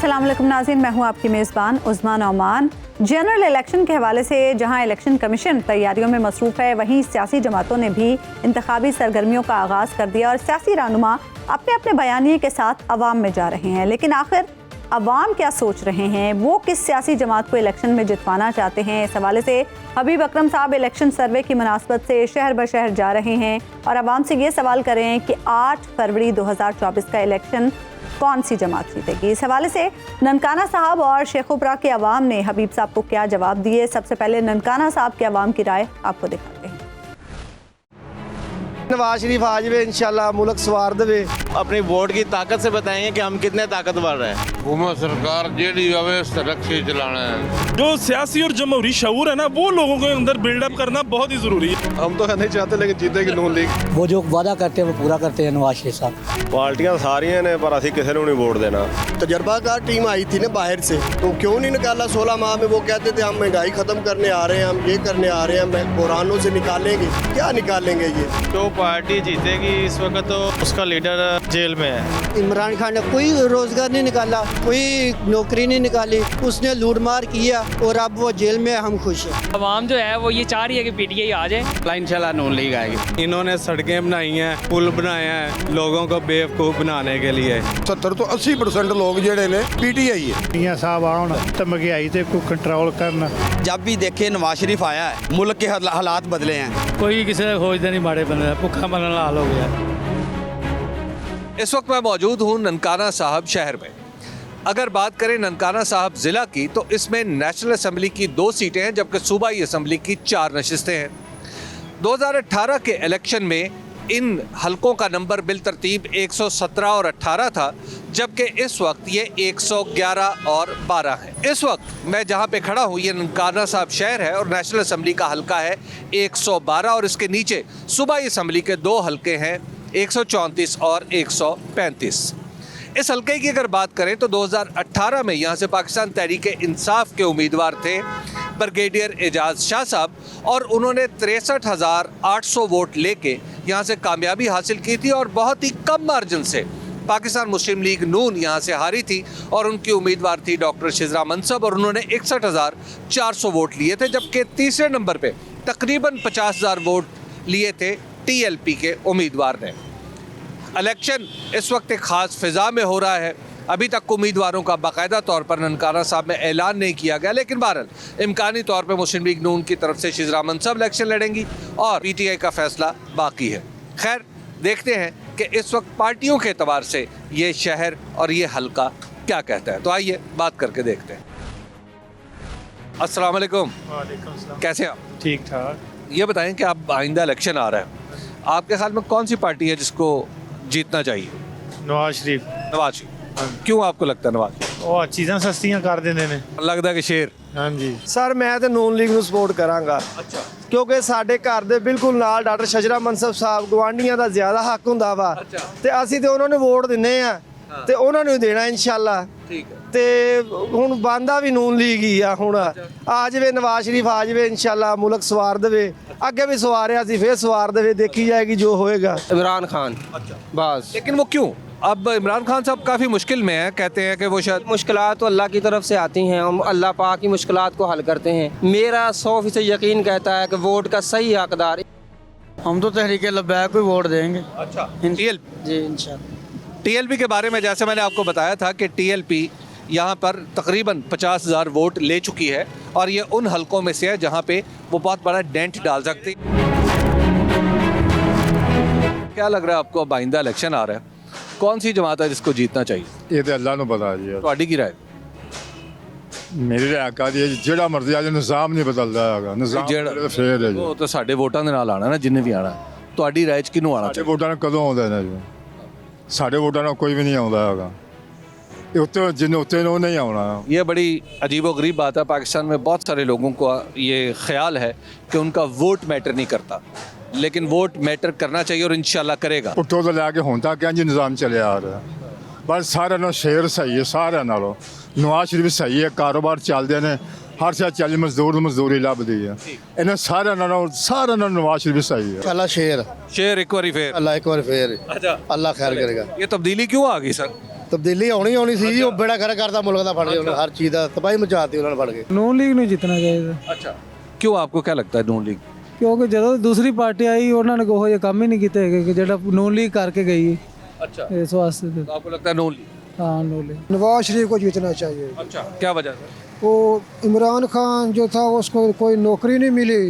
अस्सलाम वालेकुम नाज़रीन, मैं हूं आपकी मेज़बान उस्मा नौमान। जनरल इलेक्शन के हवाले से जहां इलेक्शन कमीशन तैयारियों में मसरूफ़ है, वहीं सियासी जमातों ने भी इंतखाबी सरगर्मियों का आगाज़ कर दिया और सियासी रहनुमा अपने अपने बयानिए के साथ अवाम में जा रहे हैं। लेकिन आखिर अवाम क्या सोच रहे हैं, वो किस सियासी जमात को इलेक्शन में जितवाना चाहते हैं, इस हवाले से हबीब अकरम साहब इलेक्शन सर्वे की मुनासबत से शहर ब शहर जा रहे हैं और अवाम से ये सवाल कर रहे हैं कि 8 फरवरी 2024 का इलेक्शन कौन सी जमात जीतेगी। इस हवाले से ननकाना साहब और शेखुपुरा के अवाम ने हबीब साहब को क्या जवाब दिए। सबसे पहले ननकाना साहब के अवाम की राय आपको दिखाते हैं। नवाज शरीफ आ जाए इंशाल्लाह, मुल्क सवार दे। अपनी वोट की ताकत से बताएंगे कि हम कितने ताकतवर हैं। हुकूमत सरकार जेडी आवे सड़क से चलाना है। जो सियासी और जमहूरी शऊर है ना, वो लोगों के अंदर बिल्डअप करना बहुत ही जरूरी है। हम तो नहीं चाहते लेकिन जीतेगी नून लीग। वो जो वादा करते हैं वो पूरा करते हैं नवाज शरीफ साहब। पार्टियां सारियां ने पर असी किसी ने नहीं वोट देना। तजर्बाकार टीम आई थी ना बाहर से, तो क्यों नहीं निकाला 16 माह में। वो कहते थे हम महंगाई खत्म करने आ रहे हैं, हम ये करने आ रहे हैं, बुरानों से निकालेंगे। क्या निकालेंगे ये? जो पार्टी जीतेगी इस वक्त तो उसका लीडर जेल में है। इमरान खान ने कोई रोजगार नहीं निकाला, कोई नौकरी नहीं निकाली, उसने लूटमार किया और अब वो जेल में। हम खुश हैं। आवाम जो है वो ये चाह रही है कि पीटीआई आ जाए। इंशाल्लाह नून लीग आएगी। इन्होंने सड़कें बनाई हैं, पुल बनाए हैं लोगों को बेवकूफ़ बनाने के लिए। 70 तो 80% लोग जेडे ने पीटीआई है। साहब आउन तो महंगाई से को कंट्रोल करना। जब भी देखे नवाज शरीफ आया है, मुल्क के हालात बदले हैं। कोई किसी का खोजते नहीं, माड़े बंदे भुखा मरने हाल हो गया। इस वक्त मैं मौजूद हूँ ननकाना साहब शहर में। अगर बात करें ननकाना साहब ज़िला की तो इसमें नेशनल असम्बली की 2 सीटें हैं, जबकि सूबाई असम्बली की 4 नशिस्तें हैं। 2018 के इलेक्शन में इन हलकों का नंबर बिल तरतीब 117 और 18 था, जबकि इस वक्त ये 111 और 12 है। इस वक्त मैं जहाँ पे खड़ा हूँ ये ननकाना साहब शहर है और नेशनल असम्बली का हलका है 112 और इसके नीचे सूबाई असम्बली के 2 हलके हैं 134 और 135। इस हल्के की अगर बात करें तो 2018 में यहाँ से पाकिस्तान तहरीक इंसाफ के उम्मीदवार थे ब्रिगेडियर एजाज शाह साहब और उन्होंने 63,800 वोट लेके यहाँ से कामयाबी हासिल की थी और बहुत ही कम मार्जिन से पाकिस्तान मुस्लिम लीग नून यहाँ से हारी थी और उनकी उम्मीदवार थी डॉक्टर शिजरा मनसब और उन्होंने 61,400 वोट लिए थे, जबकि तीसरे नंबर पे तकरीबन 50,000 वोट लिए थे टीएलपी के उम्मीदवार ने। इलेक्शन इस वक्त एक ख़ास फ़िज़ा में हो रहा है। अभी तक उम्मीदवारों का बाकायदा तौर पर ननकाना साहब में ऐलान नहीं किया गया, लेकिन बहरहाल इम्कानी तौर पर मुस्लिम लीग नून की तरफ से शिजरा मनसब इलेक्शन लड़ेंगी और पीटीआई का फैसला बाकी है। खैर, देखते हैं कि इस वक्त पार्टियों के एतबार से ये शहर और ये हल्का क्या कहता है। तो आइए बात करके देखते हैं। अस्सलाम वालेकुम। कैसे हैं आप? ठीक ठाक। ये बताएं कि आप आइंदा इलेक्शन आ रहा है, आपके ख्याल में कौन सी पार्टी है जिसको जीतना चाहिए? नवाज शरीफ। नवाज शरीफ। क्यों आपको लगता है नवाज? ਉਹ ਚੀਜ਼ਾਂ ਸਸਤੀਆਂ ਕਰ ਦਿੰਦੇ ਨੇ। लगता कि शेर। ਹਾਂਜੀ ਸਰ ਮੈਂ ਤੇ ਨੂਨ ਲੀਗ ਨੂੰ ਸਪੋਰਟ ਕਰਾਂਗਾ। ਅੱਛਾ। ਕਿਉਂਕਿ ਸਾਡੇ ਘਰ ਦੇ ਬਿਲਕੁਲ ਨਾਲ ਡਾਕਟਰ ਸ਼ਜਰਾ ਮਨਸਬ ਸਾਹਿਬ ਗਵਾਂਢੀਆਂ ਦਾ ਜ਼ਿਆਦਾ ਹੱਕ ਹੁੰਦਾ ਵਾ ਤੇ ਅਸੀਂ ਤੇ ਉਹਨਾਂ ਨੂੰ ਵੋਟ ਦਿੰਨੇ ਆ ਤੇ ਉਹਨਾਂ ਨੂੰ ਹੀ ਦੇਣਾ ਇਨਸ਼ਾਅੱਲਾ। ਠੀਕ ਹੈ। ਤੇ ਹੁਣ ਬੰਦਾ ਵੀ ਨੂਨ ਲੀਗ ਹੀ ਆ। ਹੁਣ ਆ ਜਾਵੇ ਨਵਾਜ਼ ਸ਼ਰੀਫ ਆ ਜਾਵੇ ਇਨਸ਼ਾਅੱਲਾ, ਮੁਲਕ ਸਵਾਰ ਦੇਵੇ। ਅੱਗੇ ਵੀ सवारिया ਸੀ, फिर सवार देवे, देखी जाएगी जो होएगा। इमरान खान। अच्छा बस। लेकिन वो क्यों? अब इमरान खान साहब काफ़ी मुश्किल में है, कहते हैं कि वो शायद मुश्किलात तो अल्लाह की तरफ से आती हैं, हम अल्लाह पाक की मुश्किलात को हल करते हैं। मेरा 100% यकीन कहता है कि वोट का सही हकदार हम तो तहरीक लब्बैक को वोट देंगे। अच्छा टीएलपी। जी इंशाल्लाह। टीएलपी के बारे में जैसे मैंने आपको बताया था कि टीएलपी यहाँ पर तकरीबन 50,000 वोट ले चुकी है और ये उन हलकों में से है जहाँ पे वो बहुत बड़ा डेंट डाल सकती। क्या लग रहा है आपको, अब आइंदा इलेक्शन आ रहा है, कौन सी जमात है जिसको जीतना चाहिए? ये तो अल्लाह ने बता दिया। ਤੁਹਾਡੀ ਕੀ ਰਾਏ? मेरी राय का ਜਿਹੜਾ ਮਰਜ਼ੀ ਆ ਜਾਏ, ਨਿਜ਼ਾਮ ਨਹੀਂ ਬਦਲਦਾ ਹੈਗਾ। ਨਿਜ਼ਾਮ ਜਿਹੜਾ ਫੇਰ ਹੈ ਜੀ। ਉਹ ਤਾਂ ਸਾਡੇ ਵੋਟਾਂ ਦੇ ਨਾਲ ਆਣਾ ਨਾ, ਜਿੰਨੇ ਵੀ ਆਣਾ। ਤੁਹਾਡੀ ਰਾਏ 'ਚ ਕਿਹਨੂੰ ਆਣਾ ਸਾਡੇ ਚਾਹੀਦਾ? ਵੋਟਾਂ ਨਾਲ ਕਦੋਂ ਆਉਂਦਾ ਨਾ ਜੀ? ਸਾਡੇ ਵੋਟਾਂ ਨਾਲ ਕੋਈ ਵੀ ਨਹੀਂ ਆਉਂਦਾ ਹੈਗਾ। ਇਹ ਉੱਤੇ ਜਿੰਨੇ ਉੱਤੇ ਨੂੰ ਨਹੀਂ ਆਉਣਾ। ये बड़ी अजीबोगरीब बात है। पाकिस्तान में बहुत सारे लोगों को ये ख्याल है कि उनका वोट मैटर नहीं करता, लेकिन वोट मैटर करना चाहिए और इंशाल्लाह करेगा। ਉੱਤੋਂ ਤੋਂ ਲੈ ਕੇ ਹੁਣ ਤੱਕ ਇੰਜ ਨਿਜ਼ਾਮ ਚੱਲਿਆ ਆ ਰਿਹਾ। ਬਸ ਸਾਰਿਆਂ ਨਾਲੋਂ ਸ਼ੇਰ ਸਹੀ ਹੈ, ਸਾਰਿਆਂ ਨਾਲੋਂ। ਨਵਾਜ਼ ਸ਼ਰੀਫ ਸਹੀ ਹੈ, ਕਾਰੋਬਾਰ ਚੱਲਦੇ ਨੇ, ਹਰ ਸ਼ਾਇਦ ਚੱਲ ਮਜ਼ਦੂਰ ਨੂੰ ਮਜ਼ਦੂਰੀ ਲੱਭਦੀ ਹੈ। ਇਹਨਾਂ ਸਾਰਿਆਂ ਨਾਲੋਂ ਨਵਾਜ਼ ਸ਼ਰੀਫ ਸਹੀ ਹੈ। अल्लाह शेर शेर एक बारी फिर अल्लाह एक बार फेर। अच्छा अल्लाह खैर करेगा। ये तब्दीली क्यों आ गई सर? ਤਬਦੀਲੀ ਆਉਣੀ ਆਉਣੀ ਸੀ ਜੀ ਉਹ ਬੇੜਾ ਗਰਕ ਕਰਦਾ ਮੁਲਕ ਦਾ ਫੜ ਕੇ ਉਹਨੇ ਹਰ ਚੀਜ਼ ਦਾ ਤਬਾਹੀ ਮਚਾਤੀ ਉਹਨਾਂ ਨੇ ਫੜ ਕੇ नून लीग ਨੂੰ ਜਿੱਤਣਾ ਚਾਹੀਦਾ अच्छा क्यों आपको क्या लगता है नून लीग ਕਿਉਂਕਿ ਜਦੋਂ ਦੂਸਰੀ ਪਾਰਟੀ ਆਈ ਉਹਨਾਂ ਨੇ ਕੋਈ ਕੰਮ ਹੀ ਨਹੀਂ ਕੀਤਾ ਹੈਗਾ ਕਿ ਜਿਹੜਾ ਨੂਨ ਲੀਗ ਕਰਕੇ ਗਈ अच्छा ਇਸ ਵਾਸਤੇ तो आपको लगता है नून लीग ਹਾਂ ਨੂਨ ਲੀग नवाज शरीफ को जीतना चाहिए अच्छा क्या वजह है वो इमरान खान जो था उसको कोई नौकरी नहीं मिली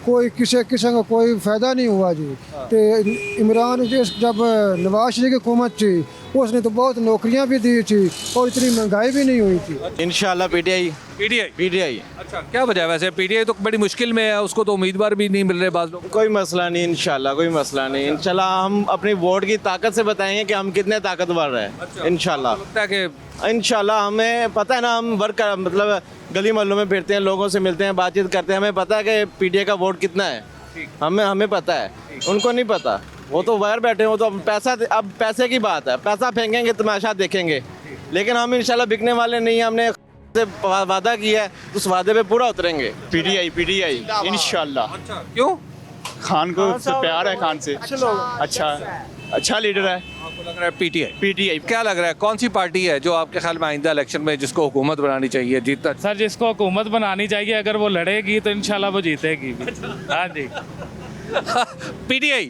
कोई किसी किस्म का कोई फ़ायदा नहीं हुआ जी तो इमरान जब नवाज शरीफ की हुकूमत थी उसने तो बहुत नौकरियां भी दी थी और इतनी महंगाई भी नहीं हुई थी इंशाल्लाह पीटीआई पीटीआई अच्छा क्या वजह है वैसे पीटीआई तो बड़ी मुश्किल में है उसको तो उम्मीदवार भी नहीं मिल रहे बाज़ लोग कोई मसला नहीं इंशाल्लाह कोई मसला नहीं इंशाल्लाह हम अपनी वोट की ताकत से बताएंगे कि हम कितने ताकतवर हैं इंशाल्लाह लगता है कि इंशाल्लाह हमें पता है ना हम वर्क मतलब गली मोहल्लों में फिरते हैं लोगों से मिलते हैं बातचीत करते हैं हमें पता है कि पीटीआई का वोट कितना है हमें पता है उनको नहीं पता वो तो बाहर बैठे हैं वो तो अब पैसे की बात है पैसा फेंकेंगे तमाशा देखेंगे लेकिन हम इंशाल्लाह बिकने वाले नहीं हैं हमने से वादा किया है उस वादे पे पूरा उतरेंगे पीटीआई इंशाल्लाह अच्छा क्यों खान को प्यार है खान से अच्छा लीडर है आपको लग रहा है पीटीआई क्या लग रहा है कौन सी पार्टी है जो आपके ख्याल में आइंदा इलेक्शन में जिसको हुकूमत बनानी चाहिए जीतना सर जिसको हुकूमत बनानी चाहिए अगर वो लड़ेगी तो इंशाल्लाह वो जीतेगी भी। हाँ जी पीटीआई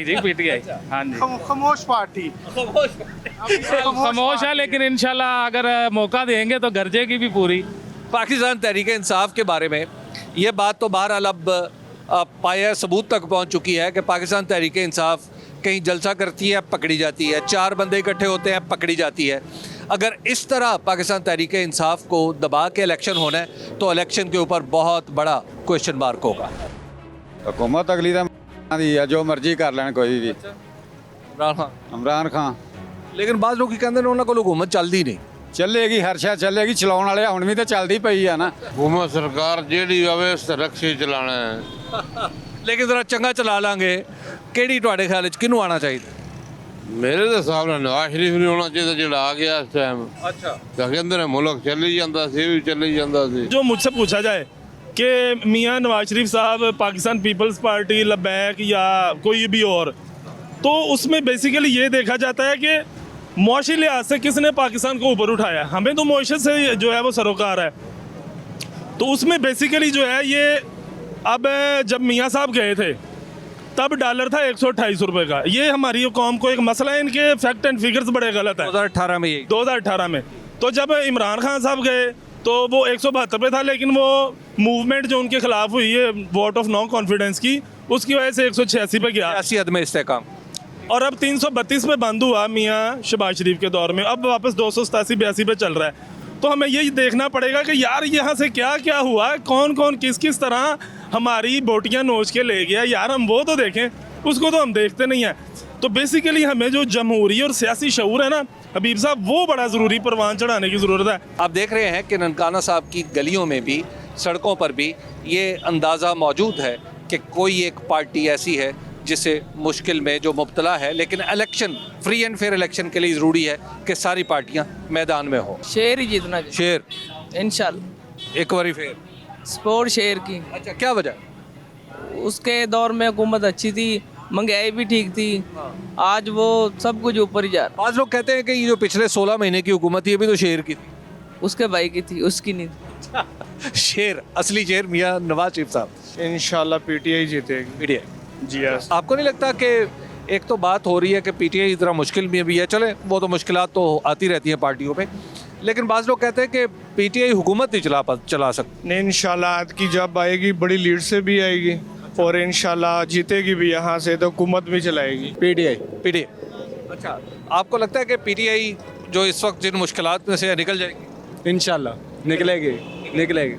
जी पीटीआई हाँ जी खामोश पार्टी खामोश है लेकिन इंशाल्लाह अगर मौका देंगे तो गरजेगी भी पूरी। पाकिस्तान तहरीक इंसाफ के बारे में ये बात तो बहरहाल अब पाया सबूत तक पहुंच चुकी है कि पाकिस्तान तहरीक इंसाफ कहीं जलसा करती है पकड़ी जाती है 4 बंदे इकट्ठे होते हैं पकड़ी जाती है। अगर इस तरह पाकिस्तान तहरीक इंसाफ को दबा के इलेक्शन होना है तो इलेक्शन के ऊपर बहुत बड़ा क्वेश्चन मार्क होगा। हुकूमत अगली दी है जो मर्जी कर लें कोई भी इमरान खान लेकिन बाद लोग कहते हैं उन्होंने को हुकूमत चलती नहीं ਚੱਲੇਗੀ ਹਰ ਸ਼ਾ ਚੱਲੇਗੀ ਚਲਾਉਣ ਵਾਲੇ ਹੁਣ ਵੀ ਤਾਂ ਚੱਲਦੀ ਪਈ ਆ ਨਾ हुकूमत सरकार जेड़ी आवे सुरक्षित चलाना है लेकिन जरा चंगा चला लांगे ਕਿਹੜੀ ਤੁਹਾਡੇ ਖਿਆਲ ਵਿੱਚ ਕਿਹਨੂੰ ਆਣਾ ਚਾਹੀਦਾ मेरे तो हिसाब नाल नवाज शरीफ नहीं होना चाहिए जेड़ा आ गया इस टाइम अच्छा तो कहते ने मुल्क चल ही जांदा सी भी चल ही जांदा सी जो मुझसे पूछा जाए कि मियां नवाज शरीफ साहब पाकिस्तान पीपल्स पार्टी लबैक या कोई भी और तो उसमें बेसिकली ये देखा जाता है कि मुआशी लिहाज से किसने पाकिस्तान को ऊपर उठाया हमें तो मुआशे से जो है वो सरोकार है तो उसमें बेसिकली जो है ये अब जब मियां साहब गए थे तब डॉलर था 128 रुपए का ये हमारी कौम को एक मसला है इनके फैक्ट एंड फिगर्स बड़े गलत है 2018 में यही 2018 में तो जब इमरान खान साहब गए तो वो 172 पे था लेकिन वो मूवमेंट जो उनके खिलाफ हुई है वोट ऑफ नो कॉन्फिडेंस की उसकी वजह से 186 पे गया सियासी अदम इस्तेकाम और अब 332 पे बंद हुआ मियां शहबाज शरीफ के दौर में अब वापस 287-82 पे चल रहा है तो हमें यही देखना पड़ेगा कि यार यहाँ से क्या क्या हुआ कौन कौन किस किस तरह हमारी बोटियाँ नोच के ले गया यार हम वो तो देखें उसको तो हम देखते नहीं हैं तो बेसिकली हमें जो जमहूरी और सियासी शऊर है ना हबीब साहब वो बड़ा ज़रूरी परवान चढ़ाने की ज़रूरत है। आप देख रहे हैं कि ननकाना साहब की गलियों में भी सड़कों पर भी ये अंदाज़ा मौजूद है कि कोई एक पार्टी ऐसी है जिसे मुश्किल में जो मुब्तला है लेकिन election free and fair election के लिए ज़रूरी है कि सारी पार्टियां मैदान में हो। शेर ही जीतना शेर इंशाल्लाह एक बारी फेर स्पोर्ट शेर की अच्छा क्या वजह उसके दौर में हुकूमत अच्छी थी महंगाई भी ठीक थी आज वो सब कुछ ऊपर ही जा रहा आज लोग कहते हैं कि ये जो पिछले 16 महीने की हुकूमत थी ये भी तो शेर की थी उसके भाई की थी उसकी नहीं थी। शेर असली शेर मियां नवाज शरीफ साहब इंशाल्लाह पीटीआई जीतेगी पीटीआई जी यस आपको नहीं लगता कि एक तो बात हो रही है कि पीटीआई इतना मुश्किल में भी है चले वो तो मुश्किलात तो आती रहती हैं पार्टियों पे लेकिन बाज़ लोग कहते हैं कि पीटीआई हुकूमत नहीं चला सकती नहीं इंशाल्लाह आज की जब आएगी बड़ी लीड से भी आएगी और इंशाल्लाह जीतेगी भी यहाँ से तो हुकूमत भी चलाएगी पीटीआई अच्छा आपको लगता है कि पीटीआई जो इस वक्त जिन मुश्किलात में से निकल जाएगी इंशाल्लाह निकलेगी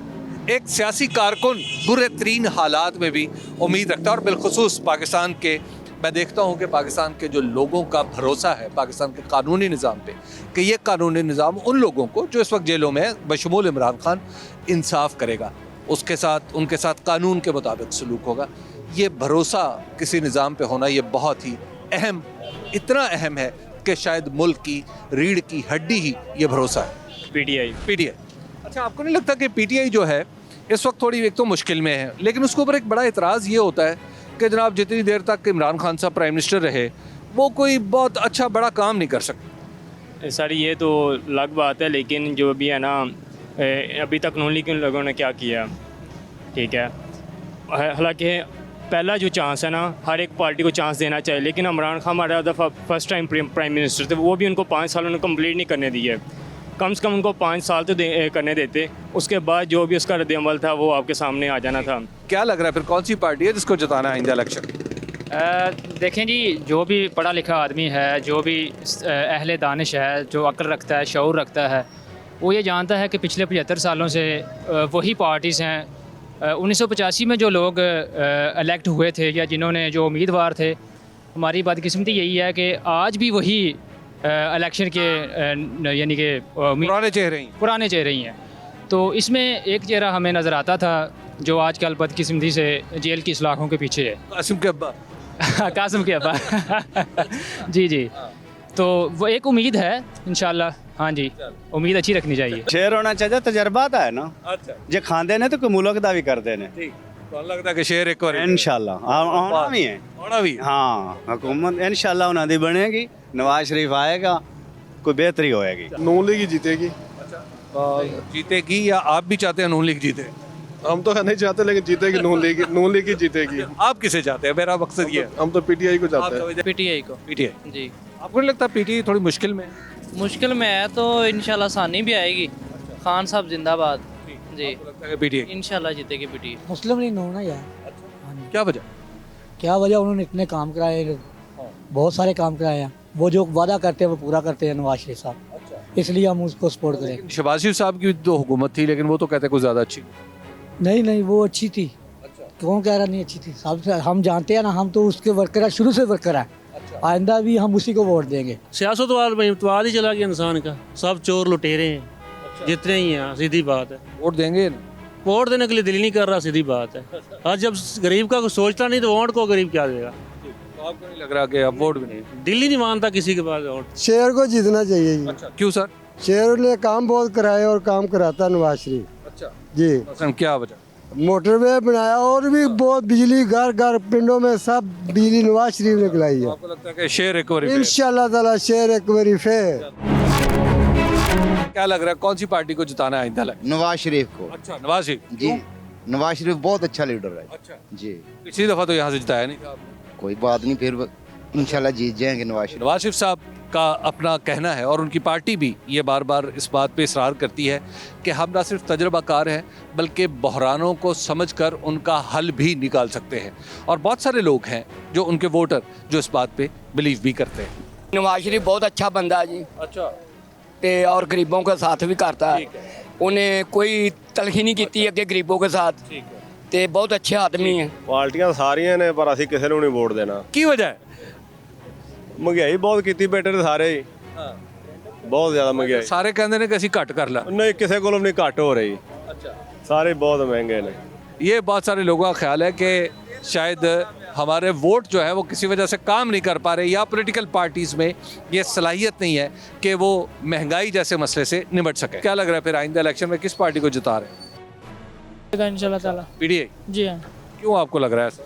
एक सियासी कारकुन बुरे तरीन हालात में भी उम्मीद रखता है और बिलखुसूस पाकिस्तान के मैं देखता हूँ कि पाकिस्तान के जो लोगों का भरोसा है पाकिस्तान के कानूनी निज़ाम पे कि ये कानूनी निज़ाम उन लोगों को जो इस वक्त जेलों में है बशमूल इमरान खान इंसाफ करेगा उसके साथ उनके साथ कानून के मुताबिक सलूक होगा। ये भरोसा किसी निज़ाम पे होना ये बहुत ही अहम इतना अहम है कि शायद मुल्क की रीढ़ की हड्डी ही ये भरोसा है। पीटीआई अच्छा आपको नहीं लगता कि पीटीआई जो है इस वक्त थोड़ी एक तो मुश्किल में है लेकिन उसके ऊपर एक बड़ा इतराज़ ये होता है कि जनाब जितनी देर तक इमरान खान साहब प्राइम मिनिस्टर रहे वो कोई बहुत अच्छा बड़ा काम नहीं कर सकते। सर ये तो अलग बात है, लेकिन जो भी है ना अभी तक नून लीग के लोगों ने क्या किया, ठीक है। हालांकि पहला जो चांस है ना, हर एक पार्टी को चांस देना चाहिए, लेकिन इमरान खान हमारा दफ़ा फर्स्ट टाइम प्राइम मिनिस्टर थे, वो भी उनको 5 साल उन्होंने कंप्लीट नहीं करने दिए। कम से कम उनको 5 साल तो करने देते, उसके बाद जो भी उसका रद्द-ए-अमल था वो आपके सामने आ जाना था। क्या लग रहा है फिर कौन सी पार्टी है जिसको जिताना है आइंदा इलेक्शन? देखें जी, जो भी पढ़ा लिखा आदमी है, जो भी अहले दानिश है, जो अक्ल रखता है, शऊर रखता है, वो ये जानता है कि पिछले 75 सालों से वही पार्टीज़ हैं। 1985 में जो लोग इलेक्ट हुए थे या जिन्होंने जो उम्मीदवार थे, हमारी बदकिस्मती यही है कि आज भी वही इलेक्शन के यानी कि पुराने चेहरे ही हैं। तो इसमें एक चेहरा हमें नज़र आता था जो आजकल बदकिस्मती से जेल की सलाखों के पीछे है, कासिम के अब्बा। कासिम के अब्बा जी जी। तो वो एक उम्मीद है इंशाल्लाह, हाँ जी, उम्मीद अच्छी रखनी चाहिए। शेर होना चाहिए, तजर्बा है ना। अच्छा, जे खाते ने तो कोई मुल्क दा भी करते ने। ठीक, तो लगता है कि शेर एक बार इंशाल्लाह आना भी है, होना भी। हाँ, हुकूमत इंशाल्लाह उन्हां दी बनेगी, नवाज शरीफ आएगा, कोई बेहतरी होएगी। नून लीग ही जीतेगी। जीतेगी या आप भी चाहते हैं नून लीग जीते? हम तो नहीं चाहते, लेकिन जीतेगी नून लीग ही जीतेगी। आप किसे चाहते हैं? मेरा मकसद ये है। हम तो पीटीआई को चाहते हैं। पीटीआई को। पीटीआई जी। आपको नहीं लगता पीटीआई थोड़ी मुश्किल में? मुश्किल में है तो इंशाल्लाह आसानी भी आएगी। खान साहब जिंदाबाद जी। पीटीआई इंशाल्लाह जीतेगी पीटीआई। मुस्लिम लीग होना यार। क्या वजह? क्या वजह, उन्होंने इतने काम कराए, बहुत सारे काम कराए हैं। वो जो वादा करते हैं वो पूरा करते हैं नवाज शरीफ साहब, इसलिए हम उसको सपोर्ट करें। शहबाज शरीफ साहब की तो हुकूमत थी, लेकिन वो तो कहते हैं कुछ ज़्यादा अच्छी नहीं, वो अच्छी थी। कौन कह रहा नहीं अच्छी थी? सब हम जानते हैं ना, हम तो उसके वर्कर हैं, शुरू से वर्कर हैं। आइंदा भी हम उसी को वोट देंगे। सियासतवाद ही चला गया इंसान का, सब चोर लुटेरे हैं जितने ही हैं, सीधी बात है। वोट देंगे? वोट देने के लिए दिल नहीं कर रहा, सीधी बात है। आज जब गरीब का कुछ सोचता नहीं तो वोट को गरीब क्या देगा? तो आपको नहीं लग रहा कि अब वोट भी नहीं? दिल ही नहीं मानता किसी के पास वोट। शेर को जीतना चाहिए। अच्छा, क्यों सर? शेर ने काम बहुत कराए और काम कराता नवाज शरीफ। अच्छा जी। क्या वजह? मोटरवे बनाया और भी बहुत बिजली घर घर पिंडों में सब बिजली नवाज शरीफ ने गिलाई है। आपको लगता है कि शेर एक बार इंशाल्लाह ताला शेर एक बारी फिर। क्या लग रहा है कौन सी पार्टी को जिताना है आइंदा? नवाज शरीफ को। अच्छा, नवाज शरीफ जी। नवाज शरीफ बहुत अच्छा लीडर है। अच्छा जी। पिछली दफा तो यहाँ से जिताया नहीं था। कोई बात नहीं, फिर इंशाल्लाह जीत जाएंगे नवाज शरीफ। नवाज शरीफ साहब का अपना कहना है और उनकी पार्टी भी ये बार बार इस बात पे इसरार करती है कि हम ना सिर्फ तजर्बाकार हैं बल्कि बहरानों को समझकर उनका हल भी निकाल सकते हैं। और बहुत सारे लोग हैं जो उनके वोटर जो इस बात पे बिलीव भी करते हैं। नवाज शरीफ बहुत अच्छा बंदा है जी। अच्छा। ते और गरीबों का साथ भी करता है, उन्हें कोई तलखी नहीं की अगे गरीबों के साथ, ते बहुत अच्छे आदमी है। ਪਾਰਟੀਆਂ ਸਾਰੀਆਂ ਨੇ ਪਰ ਅਸੀਂ ਕਿਸੇ ਨੂੰ ਨਹੀਂ ਵੋਟ ਦੇਣਾ। ਕੀ ਵਜ੍ਹਾ ਹੈ? ਮਹਿੰਗਾਈ ਬਹੁਤ ਕੀਤੀ ਬੈਠੇ ਨੇ ਸਾਰੇ ਹੀ। ਬਹੁਤ ਜ਼ਿਆਦਾ ਮਹਿੰਗਾਈ। ਸਾਰੇ ਕਹਿੰਦੇ ਨੇ ਕਿ ਅਸੀਂ ਘੱਟ ਕਰ ਲਾ। ਨਹੀਂ, ਕਿਸੇ ਕੋਲੋਂ ਨਹੀਂ ਘੱਟ ਹੋ ਰਹੀ। अच्छा। ਸਾਰੇ ਬਹੁਤ ਮਹਿੰਗੇ ਨੇ। ये बहुत सारे लोगों का ख्याल है कि शायद हमारे वोट जो है वो किसी वजह से काम नहीं कर पा रहे, या पॉलिटिकल पार्टीज़ में ये सलाहियत नहीं है कि वो महंगाई जैसे मसले से निपट सके। क्या लग रहा है फिर आइंदा इलेक्शन में किस पार्टी को जिता रहे हैं? इंशाल्लाह ताला पीटीआई। जी हाँ। क्यों आपको लग रहा है ऐसा?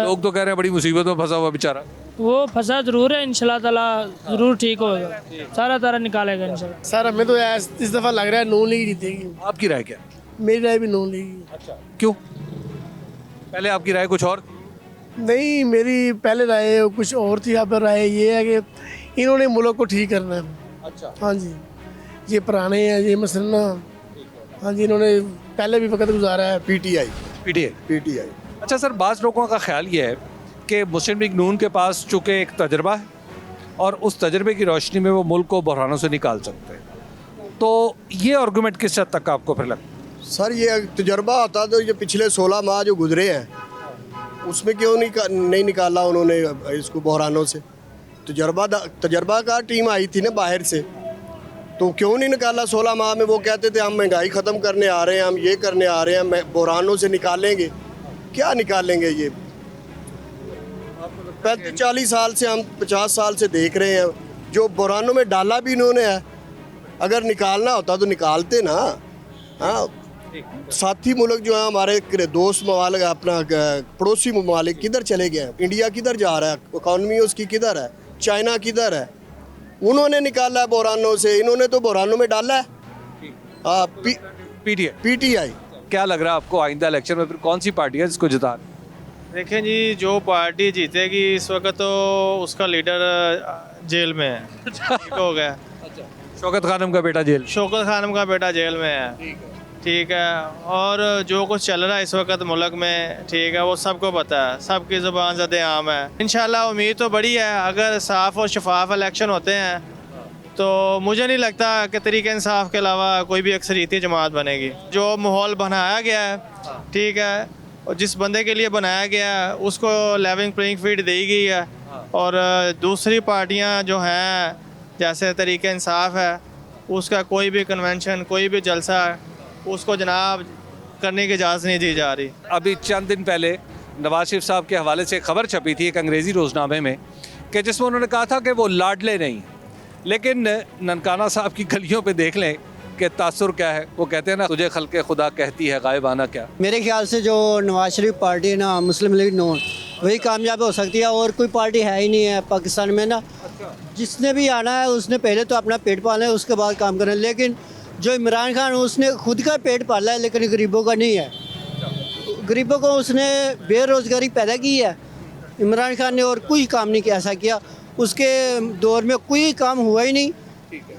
लोग तो कह रहे हैं बड़ी मुसीबत में फंसा हुआ बेचारा। वो फंसा जरूर है, इंशाल्लाह ताला जरूर ठीक होगा, सारा तारा निकालेगा इंशाल्लाह। सर हमें तो इस दफ़ा लग रहा है नून लीग जीतेगी। आपकी राय क्या? मेरी राय भी नून लीग। अच्छा, क्यों? पहले आपकी राय कुछ और? नहीं, मेरी पहले राय कुछ और थी, अब राय ये है कि इन्होंने मुल्क को ठीक करना है। अच्छा। हाँ जी, ये पुराने हैं, ये मसलना, हाँ जी, इन्होंने पहले भी वक्त गुजारा है। पीटीआई। अच्छा सर, बाज़ लोगों का ख्याल ये है कि मुस्लिम लीग नून के पास चूँकि एक तजर्बा है और उस तजर्बे की रोशनी में वो मुल्क को बहरानों से निकाल सकते हैं, तो ये आर्गूमेंट किस हद तक आपको फिर लगता है? सर ये तजर्बा होता तो ये पिछले 16 माह जो गुजरे हैं उसमें क्यों नहीं निकाला उन्होंने इसको बहरानों से? तजर्बाकार टीम आई थी ना बाहर से, तो क्यों नहीं निकाला 16 माह में? वो कहते थे हम महंगाई ख़त्म करने आ रहे हैं, हम ये करने आ रहे हैं, बहरानों से निकालेंगे। क्या निकालेंगे? ये 40 साल से, हम 50 साल से देख रहे हैं, जो बहरानों में डाला भी इन्होंने है। अगर निकालना होता तो निकालते ना। हाँ, साथी मुल्क जो है हमारे दोस्त ममालिक, अपना पड़ोसी ममालिक किधर चले गए हैं? इंडिया किधर जा रहा है? इकॉनमी उसकी किधर है? चाइना किधर है? उन्होंने निकाला है बोरानों से, इन्होंने तो बोरानों में डाला है। हाँ, पीटीआई। क्या लग रहा है आपको आइंदा इलेक्शन में फिर कौन सी पार्टी है जिसको जिता? देखें जी, जो पार्टी जीतेगी इस वक्त तो उसका लीडर जेल में है। ठीक हो गया। शौकत खानम का बेटा जेल, शौकत खानम का बेटा जेल में है। ठीक है। और जो कुछ चल रहा है इस वक्त मुल्क में, ठीक है, वो सबको पता है, सबकी ज़ुबान ज़दे आम है। इंशाल्लाह उम्मीद तो बड़ी है, अगर साफ़ और शफाफ इलेक्शन होते हैं तो मुझे नहीं लगता कि तरीके इंसाफ के अलावा कोई भी अक्सरियती जमात बनेगी। जो माहौल बनाया गया है, ठीक है, और जिस बंदे के लिए बनाया गया है उसको लेवलिंग प्लेइंग फील्ड दी गई है। और दूसरी पार्टियां जो हैं जैसे तरीके इंसाफ है, उसका कोई भी कन्वेंशन, कोई भी जलसा उसको जनाब करने की इजाज़त नहीं दी जा रही। अभी चंद दिन पहले नवाज शरीफ साहब के हवाले से खबर छपी थी एक अंग्रेज़ी रोज़नामे में कि जिसमें उन्होंने कहा था कि वो लाडले नहीं, लेकिन ननकाना साहब की गलियों पे देख लें कि तासुर क्या है। वो कहते हैं ना, तुझे खल्के खुदा कहती है गायबाना क्या। मेरे ख्याल से जो नवाज शरीफ पार्टी है ना, मुस्लिम लीग नून, वही कामयाब हो सकती है और कोई पार्टी है ही नहीं है पाकिस्तान में ना। जिसने भी आना है उसने पहले तो अपना पेट पालना है, उसके बाद काम करना है। लेकिन जो इमरान खान उसने खुद का पेट पाला है लेकिन गरीबों का नहीं है। गरीबों को उसने बेरोज़गारी पैदा की है इमरान खान ने, और कोई काम नहीं ऐसा किया। उसके दौर में कोई काम हुआ ही नहीं।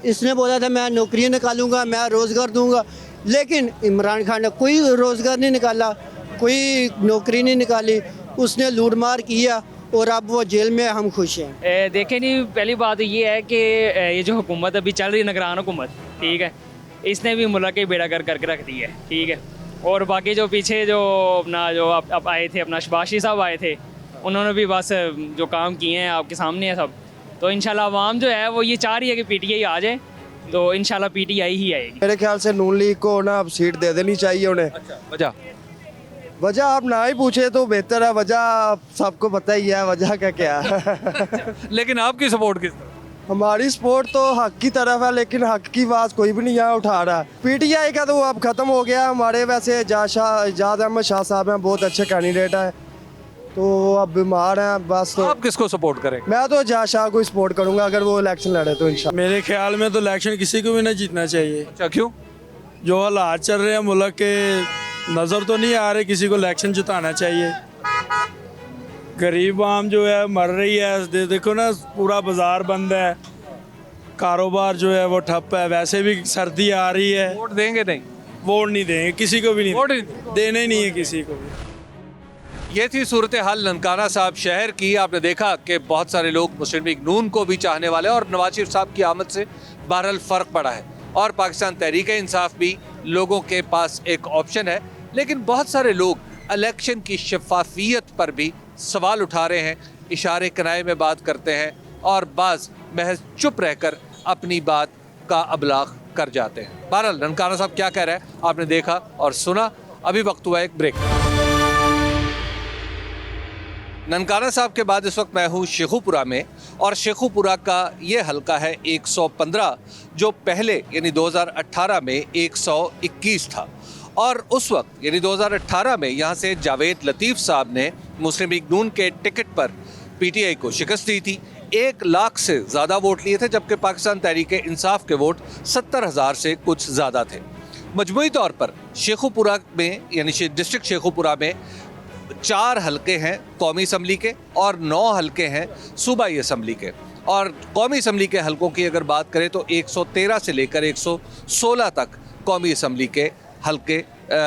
इसने बोला था मैं नौकरी निकालूंगा, मैं रोज़गार दूंगा, लेकिन इमरान खान ने कोई रोज़गार नहीं निकाला, कोई नौकरी नहीं निकाली। उसने लूट मार किया और अब वो जेल में। हम खुश हैं। देखें नहीं, पहली बात ये है कि ये जो हुकूमत अभी चल रही है, निगरान हुकूमत, ठीक है, इसने भी मुल्क के बेड़ा कर करके रख दी है। ठीक है। और बाकी जो पीछे जो अपना जो अब आए थे, अपना शबाशी साहब आए थे, उन्होंने भी बस जो काम किए हैं आपके सामने है सब। तो इंशाल्लाह आवाम जो है वो ये चाह रही है कि पीटीआई आ जाए, तो इंशाल्लाह पीटीआई ही आएगी। मेरे ख्याल से नून लीग को ना अब सीट दे देनी चाहिए उन्हें। वजह वजह आप ना ही पूछे तो बेहतर है, वजह सबको पता ही है वजह का क्या है। लेकिन आपकी सपोर्ट किस तरफ? हमारी सपोर्ट तो हक की तरफ है, लेकिन हक की आवाज़ कोई भी नहीं यहाँ उठा रहा। पीटीआई का तो अब ख़त्म हो गया। हमारे वैसे एजाज अहमद शाह साहब हैं, बहुत अच्छे कैंडिडेट हैं, तो अब बीमार हैं बस। तो आप किसको सपोर्ट करें? मैं तो एजाज शाह को सपोर्ट करूँगा अगर वो इलेक्शन लड़े तो इंशाल्लाह। मेरे ख्याल में तो इलेक्शन किसी को भी नहीं जीतना चाहिए। अच्छा, क्यों? जो हालात चल रहे हैं मुल्क के, नज़र तो नहीं आ रहे किसी को इलेक्शन जिताना चाहिए। गरीब आम जो है मर रही है। देखो ना, पूरा बाजार बंद है, कारोबार जो है वो ठप है। वैसे भी सर्दी आ रही है। वोट देंगे नहीं? वोट नहीं देंगे, किसी को भी नहीं, वोट देना ही नहीं है किसी को भी। ये थी सूरत हाल ननकाना साहब शहर की। आपने देखा कि बहुत सारे लोग मुस्लिम लीग नून को भी चाहने वाले हैं और नवाज शरीफ साहब की आमद से बहरहाल फ़र्क पड़ा है और पाकिस्तान तहरीक इंसाफ भी लोगों के पास एक ऑप्शन है। लेकिन बहुत सारे लोग इलेक्शन की शफाफियत पर भी सवाल उठा रहे हैं, इशारे कनाए में बात करते हैं और बाज़ महज चुप रहकर अपनी बात का अबलाग कर जाते हैं। बहरहाल ननकाना साहब क्या कह रहे हैं आपने देखा और सुना। अभी वक्त हुआ एक ब्रेक। ननकाना साहब के बाद इस वक्त मैं हूँ शेखुपुरा में और शेखुपुरा का ये हलका है 115, जो पहले यानी 2018 में 121 था। और उस वक्त यानी 2018 में यहाँ से जावेद लतीफ़ साहब ने मुस्लिम लीग नून के टिकट पर पीटीआई को शिकस्त दी थी। 1 लाख से ज़्यादा वोट लिए थे, जबकि पाकिस्तान तहरीक इंसाफ के वोट 70,000 से कुछ ज़्यादा थे। मजमूई तौर पर शेखुपुरा में यानी डिस्ट्रिक्ट शेखुपुरा में 4 हलके हैं कौमी असम्बली के और 9 हलके हैं सूबाई असम्बली के। और कौमी असम्बली के हलकों की अगर बात करें तो 113 से लेकर 116 तक कौमी असम्बली के हलके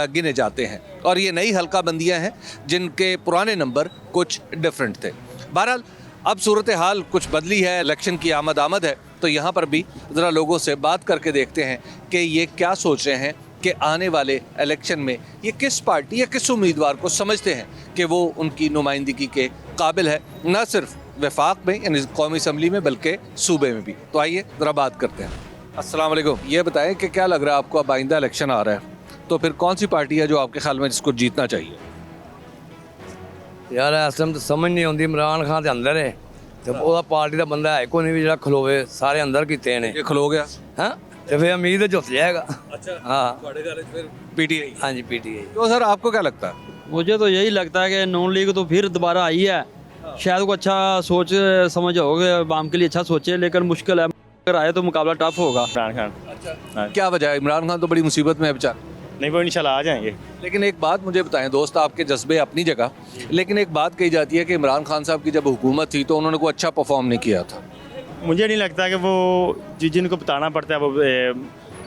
गिने जाते हैं और ये नई हलका बंदियाँ हैं जिनके पुराने नंबर कुछ डिफरेंट थे। बहरहाल अब सूरत हाल कुछ बदली है, इलेक्शन की आमद है, तो यहाँ पर भी ज़रा लोगों से बात करके देखते हैं कि ये क्या सोच रहे हैं कि आने वाले इलेक्शन में ये किस पार्टी या किस उम्मीदवार को समझते हैं कि वो उनकी नुमाइंदगी के काबिल है, न सिर्फ वफाक में यानी कौमी असम्बली में बल्कि सूबे में भी। तो आइए ज़रा बात करते हैं। अस्सलाम वालेकुम। ये बताएं कि क्या लग रहा है आपको, अब आइंदा इलेक्शन आ रहा है तो फिर कौन सी पार्टी है जो आपके ख्याल में जिसको जीतना चाहिए? यार इस टाइम तो समझ नहीं आती। इमरान खान के अंदर है तो वो पार्टी का बंदा है कोई नहीं भी जो खलोवे, सारे अंदर किए ने। ये खलो गया हाँ तो फिर उम्मीद है जुत जाएगा। अच्छा, हाँ पीटीआई। हाँ जी पीटीआई। तो सर आपको क्या लगता है? मुझे तो यही लगता है कि नून लीग तो फिर दोबारा आई है, शायद को अच्छा सोच समझ होगा, आवाम के लिए अच्छा सोचे, लेकिन मुश्किल है। अगर आए तो मुकाबला टफ होगा। इमरान खान। क्या वजह है? इमरान खान तो बड़ी मुसीबत में है बेचारा। नहीं, वो इंशाल्लाह आ जाएंगे। लेकिन एक बात मुझे बताएं दोस्त, आपके जज्बे अपनी जगह, लेकिन एक बात कही जाती है कि इमरान खान साहब की जब हुकूमत थी तो उन्होंने कोई अच्छा परफॉर्म नहीं किया था। मुझे नहीं लगता कि वो जिनको बताना पड़ता है वो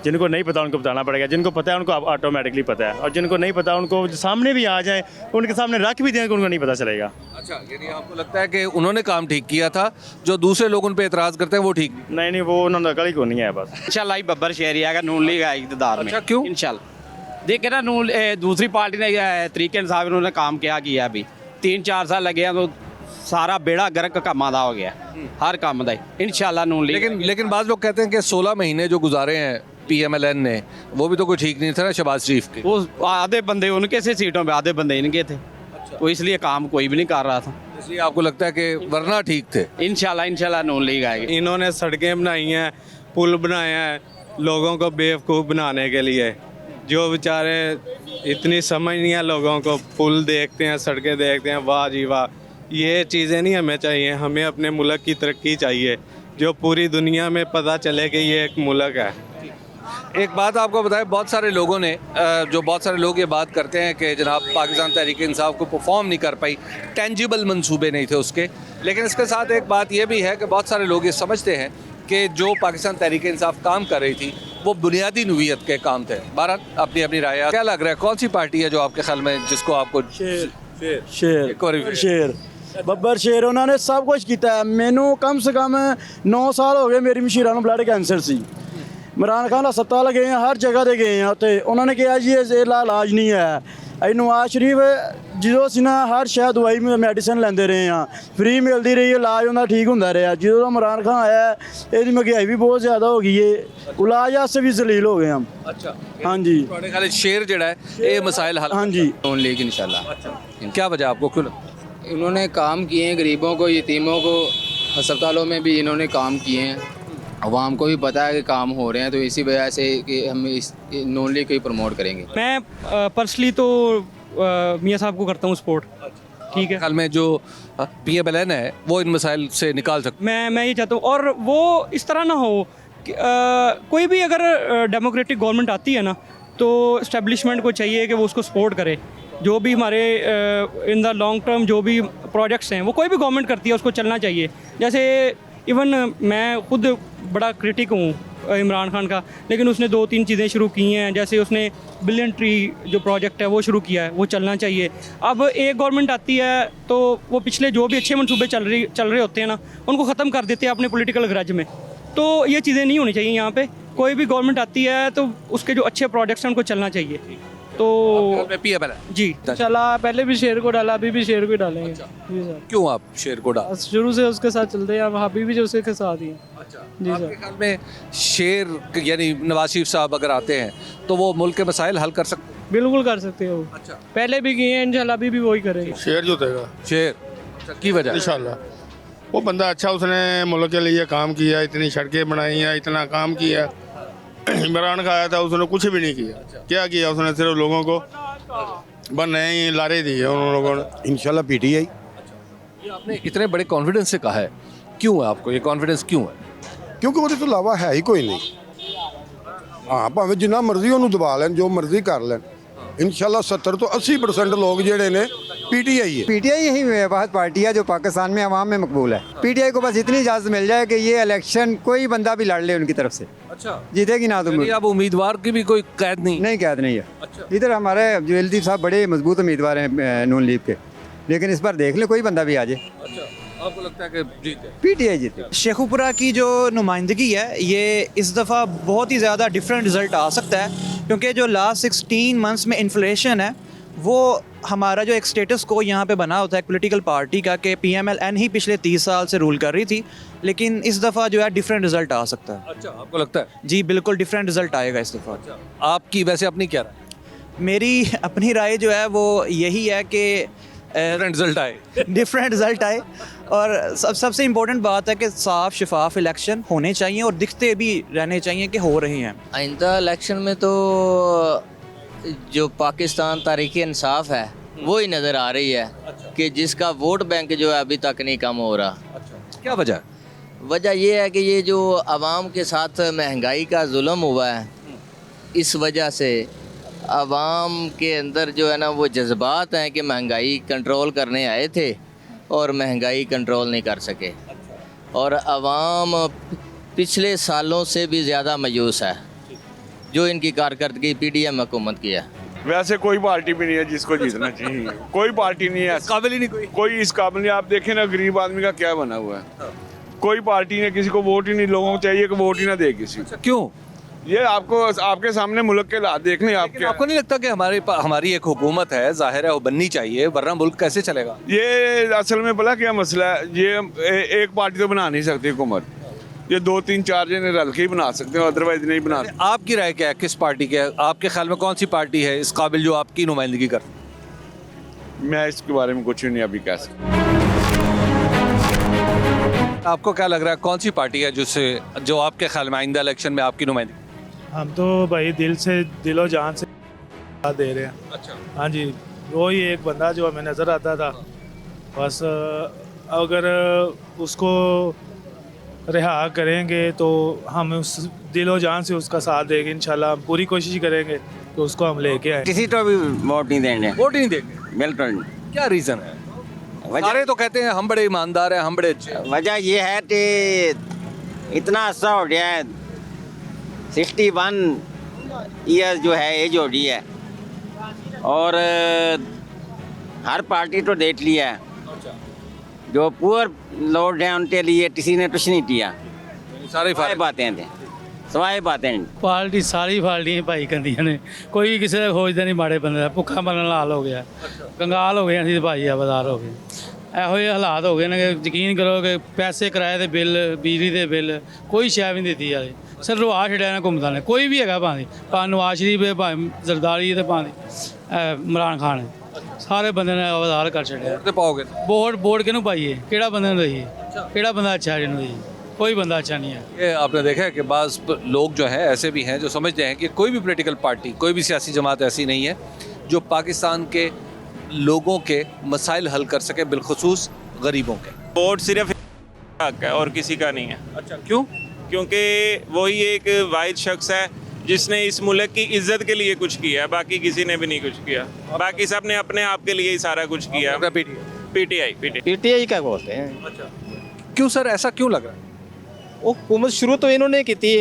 जिनको नहीं पता उनको बताना पड़ेगा, जिनको पता है उनको ऑटोमेटिकली पता है, और जिनको नहीं पता उनको सामने भी आ जाए, उनके सामने रख भी दें, उनको नहीं पता चलेगा। अच्छा, यानी आपको लगता है कि उन्होंने काम ठीक किया था, जो दूसरे लोग उन पे एतराज़ करते हैं वो ठीक नहीं, वो उन्होंने अकल ही को नहीं है बस। इंशाल्लाह बब्बर शहरी आएगा, नून लीग आएगी इक़्तिदार में। अच्छा, क्यों? इंशाल्लाह देखे ना, नून दूसरी पार्टी ने तरीके इंसाफ इन्होंने काम क्या किया, अभी 3-4 साल लगे हैं तो सारा बेड़ा गर्क का मादा हो गया हर काम का। इंशाल्लाह नून लीग। लेकिन बाज़ लोग कहते हैं कि 16 महीने जो गुजारे हैं PMLN ने, वो भी तो कोई ठीक नहीं था ना शहबाज शरीफ के। वो आधे बंदे उनके से सीटों पे, आधे बंदे इनके थे। तो इसलिए काम कोई भी नहीं कर रहा था, इसलिए आपको लगता है कि वरना ठीक थे। इंशाल्लाह नून लीग आएगी। इन्होंने सड़कें बनाई हैं, पुल बनाए हैं लोगों को बेवकूफ़ बनाने के लिए। जो बेचारे इतनी समझ नहीं है लोगों को, पुल देखते हैं, सड़कें देखते हैं, वाह जी वाह, ये चीज़ें नहीं हमें चाहिए। हमें अपने मुल्क की तरक्की चाहिए, जो पूरी दुनिया में पता चले कि ये एक मुल्क है। एक बात आपको बताएं, बहुत सारे लोग ये बात करते हैं कि जनाब पाकिस्तान तहरीक इंसाफ को परफॉर्म नहीं कर पाई, टेंजिबल मंसूबे नहीं थे उसके। लेकिन इसके साथ एक बात ये भी है कि बहुत सारे लोग ये समझते हैं कि जो पाकिस्तान तहरीक इंसाफ काम कर रही थी वो बुनियादी नौइयत के काम थे। बहरहाल अपनी अपनी राय है। क्या लग रहा है, कौन सी पार्टी है जो आपके ख्याल में जिसको आपको शेर बब्बर शेर उन्होंने सब कुछ किया। मैनू कम से कम 9 साल हो गए मेरी मशीरा ਨੂੰ ब्लड कैंसर सी। इमरान खान हस्पताल गए हैं, हर जगह ते गए हैं, उत्थे उन्होंने कहा जी ये इलाज नहीं है। नवाज शरीफ जो सी ना हर शह दवाई मैडिसन लेंदे रहे हैं, फ्री मिलती रही, इलाज उनका ठीक होंदा रहा। जो इमरान खान आया ये महंगाई भी बहुत ज़्यादा हो गई है, इलाज वास्ते भी जलील हो गए हम। अच्छा, हाँ जी, शेर जड़ा है ये मसाइल हल। हाँ जी, नून लीग इंशाल्लाह। क्या वजह आपको क्यों लगता है? इन्होंने काम किए हैं, गरीबों को, यतीमों को, अस्पतालों में भी इन्होंने काम किए हैं। अवाम को भी पता है कि काम हो रहे हैं, तो इसी वजह से कि हम इस नून लीग को ही प्रमोट करेंगे। मैं पर्सनली तो मियाँ साहब को करता हूँ सपोर्ट। ठीक है, कल में जो PMLN है वो इन मसाइल से निकाल सकते। मैं ये चाहता हूँ, और वो इस तरह ना हो कि कोई भी अगर डेमोक्रेटिक गवर्नमेंट आती है ना तो इस्टेब्लिशमेंट को चाहिए कि वो उसको सपोर्ट करे। जो भी हमारे इन द लॉन्ग टर्म जो भी प्रोजेक्ट्स हैं वो कोई भी गवर्नमेंट करती है उसको चलना चाहिए। जैसे इवन मैं खुद बड़ा क्रिटिक हूँ इमरान खान का, लेकिन उसने 2-3 चीज़ें शुरू की हैं। जैसे उसने बिलियन ट्री जो प्रोजेक्ट है वो शुरू किया है, वो चलना चाहिए। अब एक गवर्नमेंट आती है तो वो पिछले जो भी अच्छे मंसूबे चल रहे होते हैं ना उनको ख़त्म कर देते हैं अपने पॉलिटिकल ग्रज में। तो ये चीज़ें नहीं होनी चाहिए। यहाँ पे कोई भी गवर्नमेंट आती है तो उसके जो अच्छे प्रोजेक्ट्स हैं उनको चलना चाहिए। तो जी चला, पहले भी शेर को डाला, अभी भी शेर को डालेंगे। जी सर। क्यों आप शेर को डाल? शुरू से उसके साथ चलते हैं, अभी भी जो उसके साथ ही हैं। जी आपके ख्याल में शेर यानी नवाज शरीफ साहब अगर आते हैं तो वो मुल्क के मसाइल हल कर सकते हैं? बिल्कुल कर सकते हो। अच्छा, पहले भी किए हैं, इंशाल्लाह अभी भी वही करेंगे। शेर जीतेगा। शेर की वजह? इंशाल्लाह वो बंदा अच्छा, उसने मुल्क के लिए काम किया, इतनी सड़कें बनाई हैं, इतना काम किया। इमरान का आया था उसने कुछ भी नहीं किया। क्या किया उसने? सिर्फ लोगों को बस नए लारे दिए उन लोगों ने। इंशाल्लाह PTI। ये आपने इतने बड़े कॉन्फिडेंस से कहा है, क्यों है आपको ये कॉन्फिडेंस क्यों है? क्योंकि ਉਹਦੇ ਤੋਂ ਇਲਾਵਾ ਹੈ ਹੀ ਕੋਈ ਨਹੀਂ। ਹਾਂ ਭਾਵੇਂ ਜਿੰਨਾ ਮਰਜ਼ੀ ਉਹਨੂੰ ਦਬਾ ਲੈਣ, ਜੋ ਮਰਜ਼ੀ ਕਰ ਲੈਣ, इंशाल्लाह 70 तो 80% लोग जेडे ने PTI है। PTI यही वाहिद पार्टी है जो पाकिस्तान में अवाम में मकबूल है। PTI को बस इतनी इजाज़त मिल जाए कि ये इलेक्शन कोई बंदा भी लड़ ले उनकी तरफ से, अच्छा जीतेगी ना। तो अब उम्मीदवार की भी कोई कैद नहीं कैद नहीं है। अच्छा, इधर हमारे जुवेलदी साहब बड़े मजबूत उम्मीदवार हैं नून लीग के, लेकिन इस बार देख ले कोई बंदा भी आ जाए। अच्छा, आपको लगता है कि जीते? PTI जीते। शेखुपुरा की जो नुमाइंदगी है ये इस दफ़ा बहुत ही ज़्यादा डिफरेंट रिज़ल्ट आ सकता है, क्योंकि जो लास्ट 16 मंथ्स में इन्फ्लेशन है वो हमारा जो एक स्टेटस को यहाँ पे बना होता है पॉलिटिकल पार्टी का कि PMLN ही पिछले 30 साल से रूल कर रही थी, लेकिन इस दफ़ा जो है डिफरेंट रिज़ल्ट आ सकता है। अच्छा, आपको लगता है? जी बिल्कुल डिफरेंट रिज़ल्ट आएगा इस दफ़ा। अच्छा, आपकी वैसे अपनी क्या राय? मेरी अपनी राय जो है वो यही है कि डिफरेंट रिज़ल्ट आए और सबसे इम्पोर्टेंट बात है कि साफ शफाफ इलेक्शन होने चाहिए और दिखते भी रहने चाहिए कि हो रहे हैं। आइंदा इलेक्शन में तो जो पाकिस्तान तहरीक इंसाफ है वो ही नज़र आ रही है। अच्छा। कि जिसका वोट बैंक जो है अभी तक नहीं कम हो रहा। अच्छा, क्या वजह? वजह यह है कि ये जो आवाम के साथ महंगाई का जुल्म हुआ है, इस वजह से आवाम के अंदर जो है ना वो जज्बात हैं कि महंगाई कंट्रोल करने आए थे और महंगाई कंट्रोल नहीं कर सके, और आवाम पिछले सालों से भी ज़्यादा मायूस है जो इनकी कारकर्दगी पीडीएम हुकूमत की है। वैसे कोई पार्टी भी नहीं है जिसको जीतना चाहिए, कोई पार्टी नहीं है, काबिल ही नहीं कोई इस काबिल नहीं। आप देखें ना गरीब आदमी का क्या बना हुआ है, कोई पार्टी ने किसी को वोट ही नहीं, लोगों को चाहिए कि वोट ही ना दे किसी। क्यों? ये आपको आपके सामने मुल्क के हालात देख लें। आपको नहीं लगता कि हमारी एक हुकूमत है, जाहिर है वो बननी चाहिए, वरना मुल्क कैसे चलेगा? ये असल में भला क्या मसला है, ये एक पार्टी तो बना नहीं सकती हुकूमत, ये 2-3-4 जने रल के ही बना सकते हैं, अदरवाइज नहीं बना सकते। आपकी राय क्या है, किस पार्टी के, आपके ख्याल में कौन सी पार्टी है इस काबिल जो आपकी नुमाइंदगी कर? मैं इसके बारे में कुछ नहीं अभी कह सकता। आपको क्या लग रहा है कौन सी पार्टी है जो आपके ख्याल में आइंदा इलेक्शन में आपकी नुमाइंदगी? हम तो भाई दिलो जान से दे रहे हैं। अच्छा। हाँ जी, वही एक बंदा जो हमें नज़र आता था, बस अगर उसको रिहा करेंगे तो हम उस दिलो जान से उसका साथ देंगे इंशाल्लाह। हम पूरी कोशिश करेंगे कि उसको हम लेके आए। किसी को भी वोट नहीं देंगे। वोट नहीं देंगे? बिल्कुल नहीं। क्या रीज़न है? सारे तो कहते हैं हम बड़े ईमानदार हैं, हम बड़े अच्छे हैं। वजह ये है कि इतना अर्सा हो गया है, 61 ईयर्स जो है एज हो रही है, और हर पार्टी तो देख लिया है, जो पुअर लोग हैं उनके लिए किसी ने कुछ नहीं किया, सारी बातें थे, सवाए बातें। पार्टी सारी पार्टियां भाई कंदियां ने, कोई किसी का खोजदा नहीं माड़े बंदे दा, भुखा मरन हाल हो गया, कंगाल हो गए ਅਸੀਂ ਭਾਈ ਆਬਾਦਾਰ ਹੋ ਗਏ। ਇਹੋ ਜਿਹੇ ਹਾਲਾਤ ਹੋ ਗਏ ਨੇ ਕਿ ਯਕੀਨ ਕਰੋ ਕਿ ਪੈਸੇ ਕਿਰਾਏ ਦੇ ਬਿੱਲ, ਬਿਜਲੀ ਦੇ ਬਿੱਲ, ਕੋਈ ਸ਼ੈ ਵੀ ਨਹੀਂ ਦਿੱਤੀ ਜਾਵੇ। ਸਿਰ ਰਵਾ ਛੜਿਆ ਨੇ ਘੁੰਮਦਾ ਨੇ, ਕੋਈ ਵੀ ਹੈਗਾ ਭਾਵੇਂ ਨਵਾਜ਼ ਸ਼ਰੀਫ ਹੈ, ਭਾਵੇਂ ਜ਼ਰਦਾਰੀ ਤੇ ਭਾਵੇਂ ਇਮਰਾਨ ਖਾਨ ਹੈ, ਸਾਰੇ ਬੰਦੇ ਨੇ ਆਬਾਦਾਰ ਕਰ ਛੜਿਆ। ਤੇ ਪਾਓਗੇ ਵੋਟ ਕਿਹਨੂੰ ਪਾਈਏ, ਕਿਹੜਾ ਬੰਦੇ ਨੂੰ ਦਈਏ, ਕਿਹੜਾ ਬੰਦਾ ਅੱਛਾ ਹੈ ਜਿਹਨੂੰ ਦਈਏ? कोई बंदा अच्छा नहीं है। ये आपने देखा है कि बाज़ लोग जो हैं ऐसे भी हैं जो समझते हैं कि कोई भी पॉलिटिकल पार्टी, कोई भी सियासी जमात ऐसी नहीं है जो पाकिस्तान के लोगों के मसाइल हल कर सके, बिलखुसूस गरीबों के। वोट सिर्फ हक है और किसी का नहीं है। अच्छा, क्यों? क्योंकि वही एक वाहिद शख्स है जिसने इस मुल्क की इज्जत के लिए कुछ किया है, बाकी किसी ने भी नहीं कुछ किया, बाकी सब ने अपने आप के लिए ही सारा कुछ किया। पीटीआई क्या बोलते हैं? अच्छा, क्यों सर, ऐसा क्यों लग रहा है? वो हुकूमत शुरू तो इन्होंने की थी।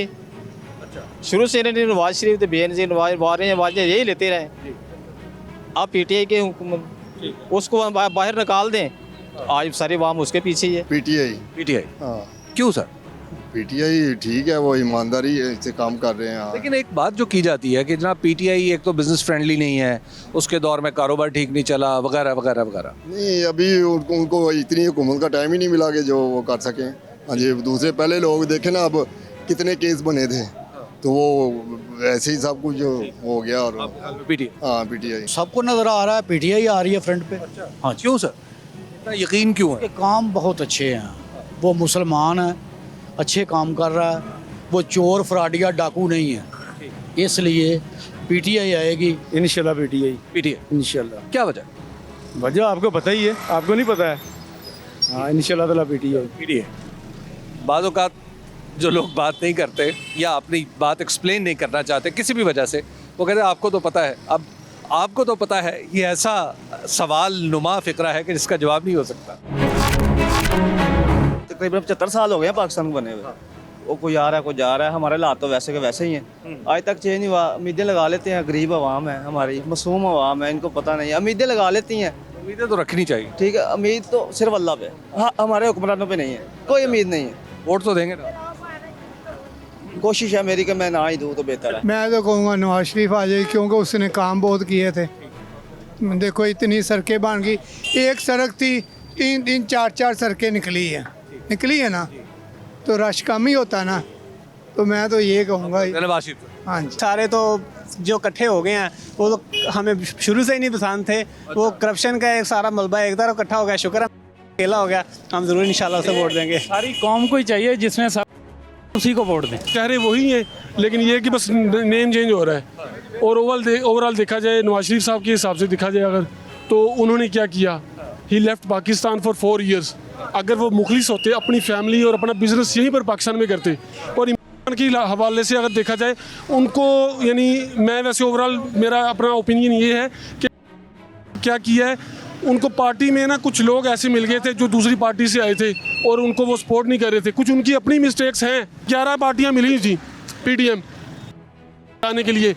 अच्छा। शुरू से इन्होंने नवाज शरीफ तो बेनज़ीर नवाज यही लेते रहे। आप पीटीआई के हुकूमत उसको बाहर निकाल दें, आज सारी आवाम उसके पीछे ही है। पीटीआई हाँ। क्यों सर? पीटीआई ठीक है, वो ईमानदारी से काम कर रहे हैं। लेकिन एक बात जो की जाती है कि जनाब पीटीआई एक तो बिजनेस फ्रेंडली नहीं है, उसके दौर में कारोबार ठीक नहीं चला, वगैरह वगैरह वगैरह। नहीं, अभी उनको इतनी हुकूमत का टाइम ही नहीं मिला कि जो वो कर सकें। हाँ जी, दूसरे पहले लोग देखे ना, अब कितने केस बने थे, तो वो ऐसे ही सब कुछ हो गया। और पीटीआई सबको नज़र आ रहा है, पीटीआई आ रही है फ्रंट पे। हाँ, क्यों सर, इतना यकीन क्यों है? काम बहुत अच्छे हैं, वो मुसलमान है, अच्छे काम कर रहा है, वो चोर फराडिया डाकू नहीं है, इसलिए पीटीआई आएगी इंशाल्लाह। पीटीआई इंशाल्लाह। क्या वजह? वजह आपको पता ही है, आपको नहीं पता है? हाँ, इंशाल्लाह ताला पीटीआई। बाज़ औक़ात जो लोग बात नहीं करते या अपनी बात एक्सप्लेन नहीं करना चाहते किसी भी वजह से, वो कहते हैं आपको तो पता है। अब आपको तो पता है, ये ऐसा सवाल नुमा फ़िक्रा है कि जिसका जवाब नहीं हो सकता। तकरीबन 75 साल हो गए हैं पाकिस्तान को बने हुए, वो कोई आ रहा है कोई जा रहा है, हमारे हालात तो वैसे के वैसे ही हैं, आज तक चेंज नहीं हुआ। उम्मीदें लगा लेते हैं, गरीब आवाम है हमारी, मासूम आवाम है, इनको पता नहीं है, उम्मीदें लगा लेती हैं। उम्मीदें तो रखनी चाहिए, ठीक है, उम्मीद तो सिर्फ अल्लाह पे, हाँ हमारे हुक्मरानों पे नहीं है, कोई उम्मीद नहीं है। वोट तो देंगे ना? कोशिश है मेरी कि मैं ना ही दूँ तो बेहतर है। मैं तो कहूँगा नवाज शरीफ आ जाए, क्योंकि उसने काम बहुत किए थे। देखो इतनी सड़कें बन गई, एक सड़क थी, तीन 4 सड़कें निकली है ना, तो रश कम ही होता ना। तो मैं तो ये कहूँगा, हाँ जी, सारे तो जो इकट्ठे हो गए हैं वो तो हमें शुरू से ही नहीं पसंद थे। वो करप्शन का एक सारा मलबा एक तरफ इकट्ठा हो गया, शुक्र है अकेला हो गया, हम जरूर इंशाल्लाह उसे वोट देंगे। सारी कौम को ही चाहिए जिसमें सब उसी को वोट दें। चेहरे वही है, लेकिन ये कि बस नेम चेंज हो रहा है। और ओवरऑल देखा जाए, नवाज शरीफ साहब के हिसाब से देखा जाए अगर, तो उन्होंने क्या किया, ही लेफ्ट पाकिस्तान फॉर 4 years। अगर वो मुखलिस होते, अपनी फैमिली और अपना बिजनेस यहीं पर पाकिस्तान में करते, और इमरान के हवाले से अगर देखा जाए उनको, यानी मैं वैसे ओवरऑल मेरा अपना ओपिनियन ये है कि क्या किया है, उनको पार्टी में ना कुछ लोग ऐसे मिल गए थे जो दूसरी पार्टी से आए थे और उनको वो सपोर्ट नहीं कर रहे थे। कुछ उनकी अपनी मिस्टेक्स हैं। 11 पार्टियां मिली थी PTM आने के लिए,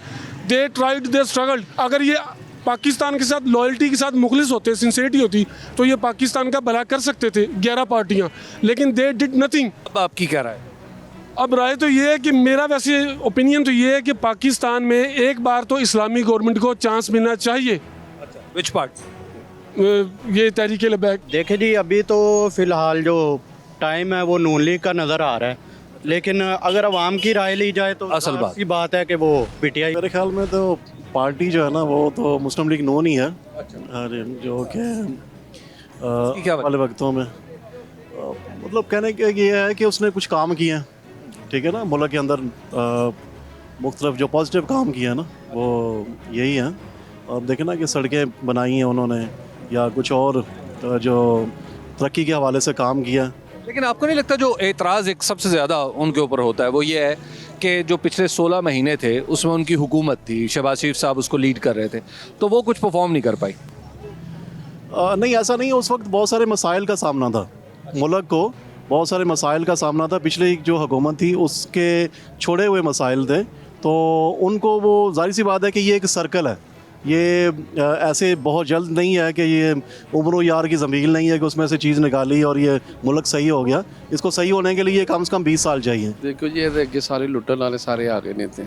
दे ट्राइड, दे स्ट्रगल्ड। अगर ये पाकिस्तान के साथ लॉयल्टी के साथ मुखलिस होते, सिंसियरिटी होती, तो ये पाकिस्तान का भला कर सकते थे 11 पार्टियां, लेकिन दे डिड नथिंग। अब आपकी क्या राय? अब राय तो ये है कि मेरा वैसे ओपिनियन तो ये है कि पाकिस्तान में एक बार तो इस्लामी गवर्नमेंट को चांस मिलना चाहिए। Which part? ये तहरीक लबैक। देखे जी, अभी तो फ़िलहाल जो टाइम है वो नून लीग का नज़र आ रहा है, लेकिन अगर अवाम की राय ली जाए तो असल बात की बात है कि वो PTI। मेरे ख्याल में तो पार्टी जो है ना वो तो मुस्लिम लीग नून ही है। जो कि वाले वक्तों में मतलब कहने के ये है कि उसने कुछ काम किए हैं, ठीक है ना, मुल्क के अंदर मुख्तलिफ जो पॉजिटिव काम किए हैं ना वो यही है। अब देखें ना कि सड़कें बनाई हैं उन्होंने, या कुछ और जो तरक्की के हवाले से काम किया। लेकिन आपको नहीं लगता जो एतराज़ एक सबसे ज़्यादा उनके ऊपर होता है वो ये है कि जो पिछले 16 महीने थे उसमें उनकी हुकूमत थी, शहबाज शरीफ साहब उसको लीड कर रहे थे, तो वो कुछ परफॉर्म नहीं कर पाई? नहीं, ऐसा नहीं है। उस वक्त बहुत सारे मसाइल का सामना था, मुल्क को बहुत सारे मसाइल का सामना था। पिछले जो हुकूमत थी उसके छोड़े हुए मसाइल थे, तो उनको वो जाहिर सी बात है कि ये एक सर्कल है, ये ऐसे बहुत जल्द नहीं है कि ये उम्र यार की ज़मीन नहीं है कि उसमें से चीज़ निकाली और ये मुल्क सही हो गया। इसको सही होने के लिए कम से कम 20 साल चाहिए। देखो जी, अगे सारे लुट्टन वाले सारे आ गए ने थे,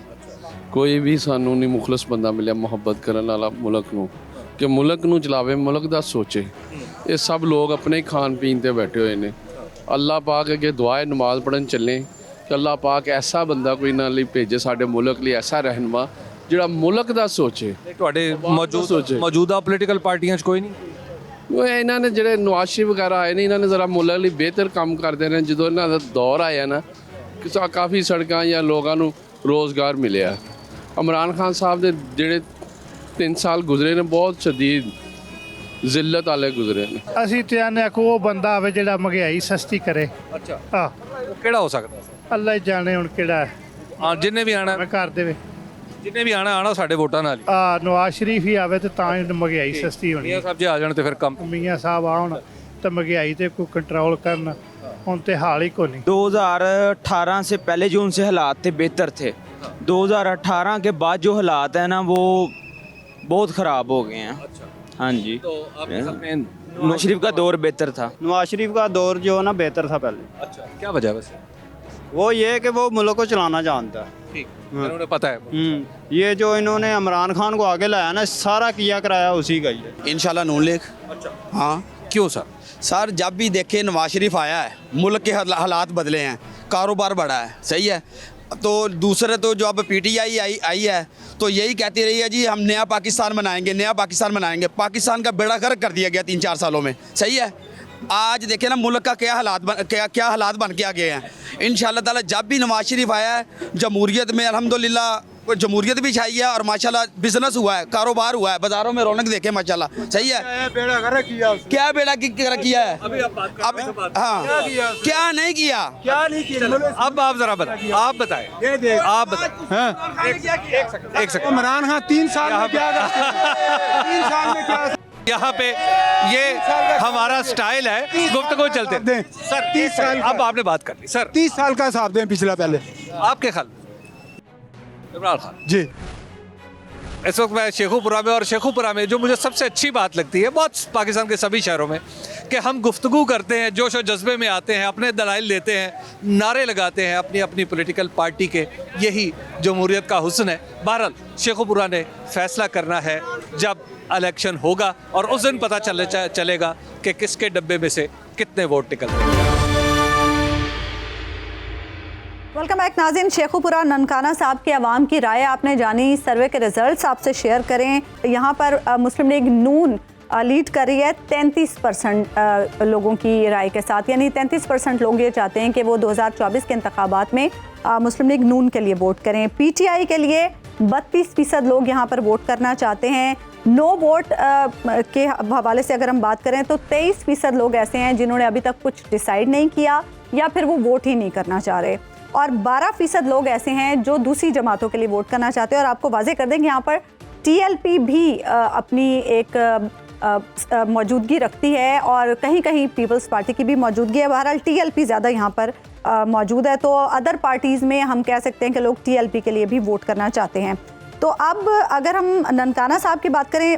कोई भी सानू नहीं मुखलस बंदा मिले मुहब्बत करने वाला मुल्क नू, कि मुल्क नू चलावे, मुल्क दा सोचे। ये सब लोग अपने ही खान पीन ते बैठे हुए ने। अल्लाह पाक अगे दुआए नमाज पढ़न चले कि अल्लाह पाक ऐसा बंदा कोई ना ਲਈ भेजे साडे मुल्क ਲਈ, ऐसा रहनुमा ਜਿਹੜਾ ਮੁਲਕ ਦਾ ਸੋਚੇ। ਤੁਹਾਡੇ ਮੌਜੂਦਾ ਪੋਲੀਟੀਕਲ ਪਾਰਟੀਆਂ 'ਚ ਕੋਈ ਨਹੀਂ? ਉਹ ਇਹਨਾਂ ਨੇ ਜਿਹੜੇ ਨਵਾਜ਼ ਸ਼ਰੀਫ ਵਗੈਰਾ ਆਏ ਨੇ, ਇਹਨਾਂ ਨੇ ਜ਼ਰਾ ਮੁਲਕ ਲਈ ਬਿਹਤਰ ਕੰਮ ਕਰਦੇ ਨੇ। ਜਦੋਂ ਇਹਨਾਂ ਦਾ ਦੌਰ ਆਇਆ ਨਾ, ਕਾਫੀ ਸੜਕਾਂ ਜਾਂ ਲੋਕਾਂ ਨੂੰ ਰੋਜ਼ਗਾਰ ਮਿਲਿਆ। ਇਮਰਾਨ ਖਾਨ ਸਾਹਿਬ ਦੇ ਜਿਹੜੇ 3 ਸਾਲ ਗੁਜ਼ਰੇ ਨੇ ਬਹੁਤ ਸ਼ਦੀਦ ਜ਼ਿਲਤ ਵਾਲੇ ਗੁਜ਼ਰੇ ਨੇ। ਅਸੀਂ ਤੇ ਆਨੇ ਕੋ ਉਹ ਬੰਦਾ ਆਵੇ ਜਿਹੜਾ ਮਹਿੰਗਾਈ ਸਸਤੀ ਕਰੇ। ਅੱਛਾ, ਹਾਂ, ਕਿਹੜਾ ਹੋ ਸਕਦਾ? ਅੱਲਾ ਹੀ ਜਾਣੇ ਹੁਣ ਕਿਹੜਾ ਹੈ। ਹਾਂ, ਜਿੰਨੇ ਵੀ ਆਣਾ ਕਰ ਦੇਵੇ, ਜਿੰਨੇ ਵੀ ਆਣਾ ਸਾਡੇ ਵੋਟਾਂ ਨਾਲ ਹੀ। ਨਵਾਜ਼ ਸ਼ਰੀਫ ਹੀ ਆਵੇ ਤੇ ਤਾਂ ਹੀ ਮਹਿੰਗਾਈ ਸਸਤੀ ਹੋਣੀ। ਮੀਆਂ ਸਾਹਿਬ ਜੇ ਆ ਜਾਣ ਤੇ ਫਿਰ ਕੰਮ, ਮੀਆਂ ਸਾਹਿਬ ਆਉਣ ਤਾਂ ਮਹਿੰਗਾਈ ਤੇ ਕੋਈ ਕੰਟਰੋਲ ਕਰਨ। ਹੁਣ ਤੇ हाल ही को नहीं। 2018 से पहले जो उनसे हालात थे बेहतर थे, 2018 के बाद जो हालात हैं ना वो बहुत ख़राब हो गए हैं। हाँ जी, तो नवाज शरीफ का दौर बेहतर था। नवाज शरीफ का दौर जो है ना बेहतर था पहले। अच्छा, क्या वजह वैसे? वो ये कि वो मुल्क को चलाना जानता है। ठीक, इन्होंने पता है। ये जो इन्होंने इमरान खान को आगे लाया ना, सारा किया कराया उसी का ही है। इंशाल्लाह नून लीग। अच्छा, हाँ, क्यों सर? सर जब भी देखे नवाज शरीफ आया है, मुल्क के हालात बदले हैं, कारोबार बढ़ा है, सही है। तो दूसरे तो जो अब PTI आई है तो यही कहती रही है जी हम नया पाकिस्तान बनाएंगे, नया पाकिस्तान बनाएंगे। पाकिस्तान का बेड़ा गर्क कर दिया गया 3-4 सालों में, सही है। आज देखे ना मुल्क का क्या हालात बन के आ गए हैं। इंशाल्लाह ताला जब भी नवाज शरीफ आया है, जमहूरियत में अल्हम्दुलिल्लाह जमहूरियत भी छाई है और माशाल्लाह बिजनेस हुआ है, कारोबार हुआ है, बाजारों में रौनक देखे माशाल्लाह, सही है। बेड़ा गर्क किया, क्या बेड़ा किया है? अब हाँ, क्या नहीं किया, क्या नहीं किया? अब आप जरा बताएं, आप बताएं, आप बताएं। एक सेकंड। इमरान खान 3 साल में क्या 3 साल में क्या? यहाँ पे ये हमारा स्टाइल है, गुफ्तगू चलते हैं। सर 30 साल, अब आपने बात कर ली सर, 30 साल का हिसाब दें पिछला पहले। आपके ख्याल इमरान खान जी। इस वक्त मैं शेखुपुरा में, और शेखुपुरा में जो मुझे सबसे अच्छी बात लगती है, बहुत पाकिस्तान के सभी शहरों में, कि हम गुफ्तगू करते हैं, जोश और जज्बे में आते हैं, अपने दलाइल देते हैं, नारे लगाते हैं अपनी अपनी पॉलिटिकल पार्टी के। यही जमहूरियत का हुस्न है। बहरहाल शेखुपुरा ने फैसला करना है जब इलेक्शन होगा, और उस दिन पता चलेगा कि किसके डब्बे में से कितने वोट निकलते हैं। वेलकम बैक नाज़रीन। शेखुपुरा ननकाना साहब के अवाम की राय आपने जानी, सर्वे के रिजल्ट्स आपसे शेयर करें। यहाँ पर मुस्लिम लीग नून लीड कर रही है 33% लोगों की राय के साथ, यानी 33% लोग ये चाहते हैं कि वो 2024 के इंतखाबात में मुस्लिम लीग नून के लिए वोट करें। PTI के लिए 32% लोग यहाँ पर वोट करना चाहते हैं नो वोट के हवाले से अगर हम बात करें तो 23% लोग ऐसे हैं जिन्होंने अभी तक कुछ डिसाइड नहीं किया या फिर वो वोट ही नहीं करना चाह रहे, और 12% लोग ऐसे हैं जो दूसरी जमातों के लिए वोट करना चाहते हैं। और आपको वाजे कर दें कि यहाँ पर TLP भी अपनी एक मौजूदगी रखती है और कहीं कहीं पीपल्स पार्टी की भी मौजूदगी है। बहरहाल TLP ज़्यादा यहाँ पर मौजूद है, तो अदर पार्टीज़ में हम कह सकते हैं कि लोग TLP के लिए भी वोट करना चाहते हैं। तो अब अगर हम ननकाना साहब की बात करें,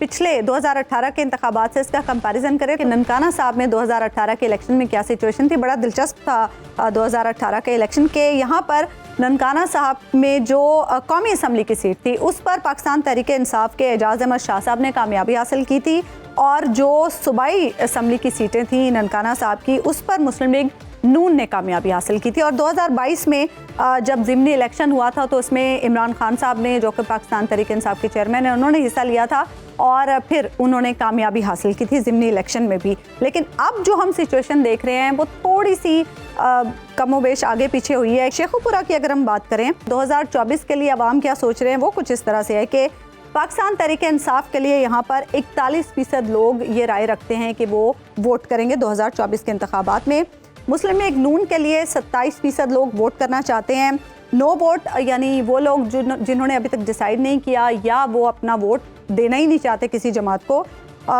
पिछले 2018 के इंतखाबात से इसका कंपैरिजन करें कि ननकाना साहब में 2018 के इलेक्शन में क्या सिचुएशन थी। बड़ा दिलचस्प था 2018 के इलेक्शन के। यहाँ पर ननकाना साहब में जो कौमी असम्बली की सीट थी उस पर पाकिस्तान तहरीक-ए-इंसाफ के एजाज अहमद शाह साहब ने कामयाबी हासिल की थी, और जो सूबाई असम्बली की सीटें थी ननकाना साहब की उस पर मुस्लिम लीग नून ने कामयाबी हासिल की थी। और 2022 में जब ज़िमनी इलेक्शन हुआ था तो उसमें इमरान खान साहब ने, जो कि पाकिस्तान तहरीक-ए-इंसाफ के चेयरमैन हैं, उन्होंने हिस्सा लिया था और फिर उन्होंने कामयाबी हासिल की थी ज़िमनी इलेक्शन में भी। लेकिन अब जो हम सिचुएशन देख रहे हैं वो थोड़ी सी कमोबेश आगे पीछे हुई है। शेखुपुरा की अगर हम बात करें 2024 के लिए अवाम क्या सोच रहे हैं वो कुछ इस तरह से है कि पाकिस्तान तहरीक-ए-इंसाफ के लिए यहाँ पर 41% लोग ये राय रखते हैं कि वो वोट करेंगे 2024 के इंतखाबात में। मुस्लिम लीग नून के लिए 27% लोग वोट करना चाहते हैं। नो वोट यानी वो लोग जिन्होंने अभी तक डिसाइड नहीं किया या वो अपना वोट देना ही नहीं चाहते किसी जमात को,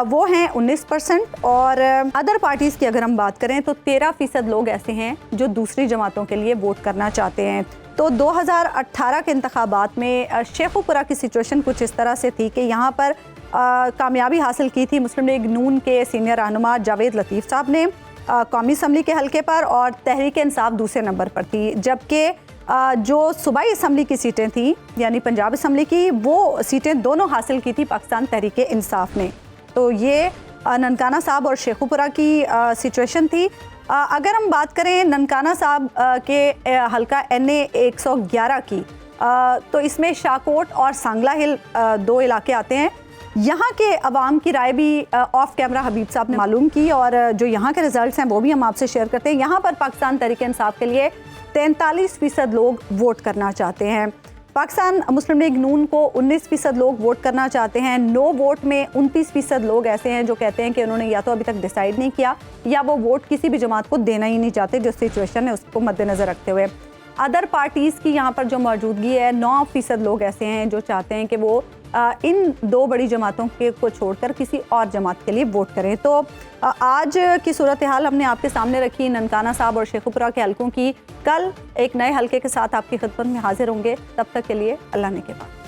वो हैं 19%। और अदर पार्टीज़ की अगर हम बात करें तो 13% लोग ऐसे हैं जो दूसरी जमातों के लिए वोट करना चाहते हैं। तो 2018 के इंतखाबात में शेखुपुरा की सिचुएशन कुछ इस तरह से थी कि यहाँ पर कामयाबी हासिल की थी मुस्लिम लीग नून के सीनियर रहनुमा जावेद लतीफ़ साहब ने कौमी असम्बली के हल्के पर, और तहरीक-ए-इंसाफ दूसरे नंबर पर थी। जबकि जो सूबाई असम्बली की सीटें थी यानी पंजाब असम्बली की, वो सीटें दोनों हासिल की थी पाकिस्तान तहरीक-ए-इंसाफ ने। तो ये ननकाना साहब और शेखुपुरा की सिचुएशन थी। अगर हम बात करें ननकाना साहब के हल्का NA 111 की, तो इसमें शाकोट और सांगला हिल 2 इलाके आते हैं। यहाँ के अवाम की राय भी ऑफ कैमरा हबीब साहब ने मालूम की, और जो यहाँ के रिजल्ट्स हैं वो भी हम आपसे शेयर करते हैं। यहाँ पर पाकिस्तान तहरीक-ए-इंसाफ के लिए 43% लोग वोट करना चाहते हैं। पाकिस्तान मुस्लिम लीग नून को 19% लोग वोट करना चाहते हैं। नो वोट में 29% लोग ऐसे हैं जो कहते हैं कि उन्होंने या तो अभी तक डिसाइड नहीं किया या वो वोट किसी भी जमात को देना ही नहीं चाहते, जो सिचुएशन है उसको मद्देनज़र रखते हुए। अदर पार्टीज़ की यहाँ पर जो मौजूदगी है, 9% लोग ऐसे हैं जो चाहते हैं कि वो इन 2 बड़ी जमातों के को छोड़कर किसी और जमात के लिए वोट करें। तो आज की सूरत हाल हमने आपके सामने रखी ननकाना साहब और शेखुपुरा के हलकों की। कल एक नए हलके के साथ आपकी खिदमत में हाजिर होंगे, तब तक के लिए अल्लाह ने के बाद।